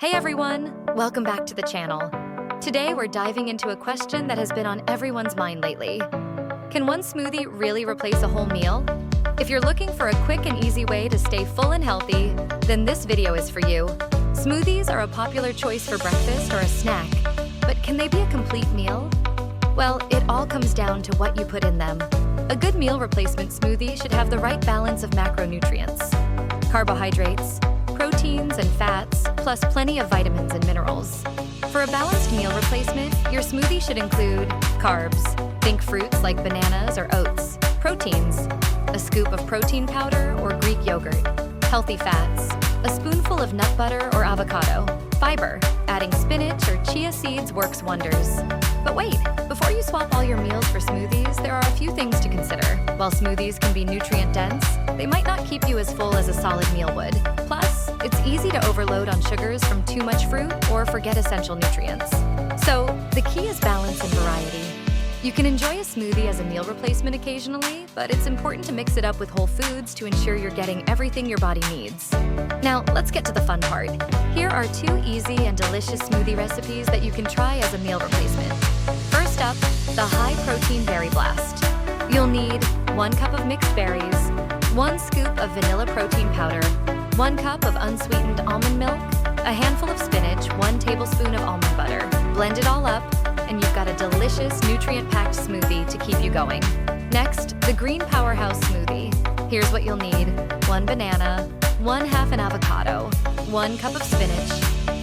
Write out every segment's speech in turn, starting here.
Hey everyone, welcome back to the channel. Today we're diving into a question that has been on everyone's mind lately. Can one smoothie really replace a whole meal? If you're looking for a quick and easy way to stay full and healthy, then this video is for you. Smoothies are a popular choice for breakfast or a snack, but can they be a complete meal? Well, it all comes down to what you put in them. A good meal replacement smoothie should have the right balance of macronutrients, carbohydrates, proteins and fats, plus plenty of vitamins and minerals. For a balanced meal replacement, your smoothie should include carbs, think fruits like bananas or oats, proteins, a scoop of protein powder or Greek yogurt, healthy fats, a spoonful of nut butter or avocado, fiber, adding spinach or chia seeds works wonders. But wait, before you swap all your meals for smoothies, there are a few things to consider. While smoothies can be nutrient-dense, they might not keep you as full as a solid meal would. Plus, it's easy to overload on sugars from too much fruit or forget essential nutrients. So, the key is balance and variety. You can enjoy a smoothie as a meal replacement occasionally, but it's important to mix it up with whole foods to ensure you're getting everything your body needs. Now, let's get to the fun part. Here are 2 easy and delicious smoothie recipes that you can try as a meal replacement. First up, the high-protein berry blast. You'll need 1 cup of mixed berries, 1 scoop of vanilla protein powder, 1 cup of unsweetened almond milk, a handful of spinach, 1 tablespoon of almond butter. Blend it all up, and you've got a delicious, nutrient-packed smoothie to keep you going. Next, the green powerhouse smoothie. Here's what you'll need: 1 banana, 1/2 an avocado, 1 cup of spinach,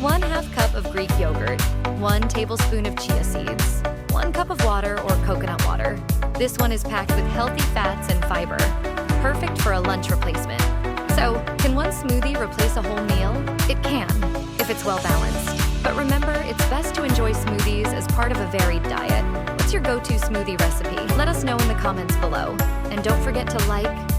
1/2 cup of Greek yogurt, 1 tablespoon of chia seeds, 1 cup of water or coconut water. This one is packed with healthy fats and fiber, perfect for a lunch replacement. So, can one smoothie replace a whole meal? It can, if it's well balanced. But remember, it's best to enjoy smoothies as part of a varied diet. What's your go-to smoothie recipe? Let us know in the comments below. And don't forget to like,